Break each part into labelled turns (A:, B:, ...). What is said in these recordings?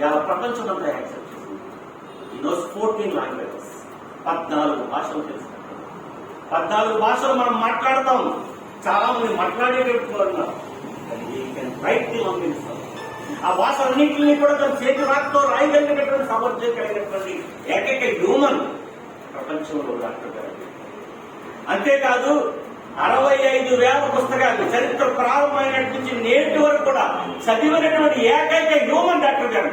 A: ఇవాళ ప్రపంచమంతా యాక్సెప్ట్ చేసింది. ఈ నోస్ 14 లాంగ్వేజెస్, 14 భాషలు తెలుసు. 14 భాషలు మనం మాట్లాడతాం. చాలా మంది మాట్లాడేటట్టు ఆ భాషలన్నింటినీ కూడా తన చేతి రాకతో రాయగలిగినటువంటి సామర్థ్యం కలిగినటువంటి ఏకైక హ్యూమన్ ప్రపంచంలో డాక్టర్ గారు. అంతేకాదు 65,000 పుస్తకాలు చరిత్ర ప్రారంభమైనట్టు నుంచి నేటి వరకు కూడా చదివినటువంటి ఏకైక హ్యూమన్ డాక్టర్ గారు.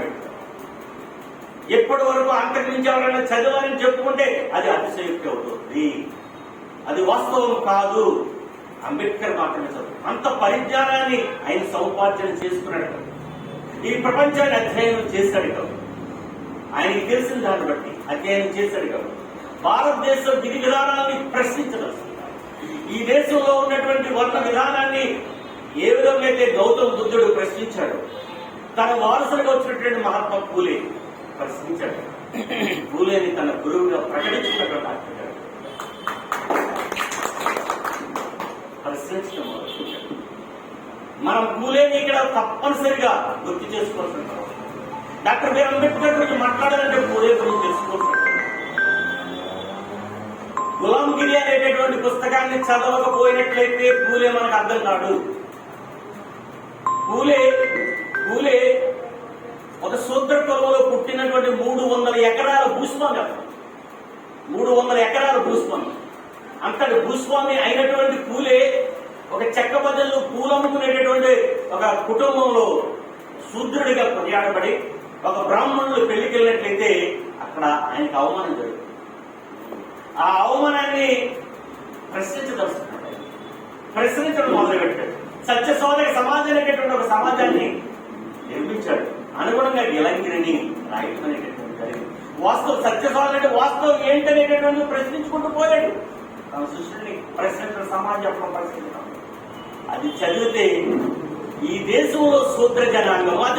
A: ఎప్పటి వరకు అంతకు నుంచి ఎవరైనా చదవాలని చెప్పుకుంటే అది అతిశయోక్తి అవుతుంది, అది వాస్తవం కాదు. అంబేద్కర్ మాత్రమే చదువు. అంత పరిజ్ఞానాన్ని ఆయన సముపార్జన చేసుకున్నాడు. ఈ ప్రపంచాన్ని అధ్యయనం చేశాడు కాదు, ఆయనకి తెలిసిన దాన్ని బట్టి అధ్యయనం చేశాడు కాదు. భారతదేశం విధి విధానాన్ని ప్రశ్నించదలుచుకున్నాడు. ఈ దేశంలో ఉన్నటువంటి వర్ణ విధానాన్ని ఏ విధంగా అయితే గౌతమ బుద్ధుడు ప్రశ్నించాడు, తన వారసులుగా వచ్చినటువంటి మహాత్మా పూలే ప్రశ్నించాడు. పూలేని తన గురువుగా ప్రకటించుకున్నటువంటి డాక్టర్ గారు ప్రశ్నించడం మొదలుపెట్టాడు. మనం పూలేని ఇక్కడ తప్పనిసరిగా గుర్తు చేసుకోవాల్సిన డాక్టర్ బిఆర్ అంబేద్కర్ గురించి మాట్లాడాలంటే పూలే గురించి తెలుసుకోవాల్సి. గులాంగిరి అనేటటువంటి పుస్తకాన్ని చదవకపోయినట్లయితే పూలే మనకు అర్థం కాదు. పూలే ఒక శూద్ర కులంలో పుట్టినటువంటి 300 ఎకరాల భూస్వామి. 300 ఎకరాల భూస్వామి. అంతటి భూస్వామి అయినటువంటి పూలే ఒక చెక్క బదులు పూలు అమ్ముకునేటటువంటి ఒక కుటుంబంలో శూద్రుడిగా కొనియాడబడి ఒక బ్రాహ్మణులు పెళ్లికి వెళ్ళినట్లయితే అక్కడ ఆయనకు అవమానం జరుగుతుంది. ఆ అవమానాన్ని ప్రశ్నించడం మొదలుపెట్టాడు. సత్యశోధక సమాజం అనేటటువంటి ఒక సమాజాన్ని నిర్మించాడు. అనుగుణంగా గిలంగిరిని రాయటం అనేటటువంటి జరిగింది. వాస్తవం సత్యశోధన అంటే వాస్తవం ఏంటనేటటువంటి ప్రశ్నించుకుంటూ పోయాడు. తన శిష్యుడిని ప్రశ్నించిన సమాజం ప్రశ్నించడం, అది చదివితే ఈ దేశంలో శూద్ర జనాంగం అది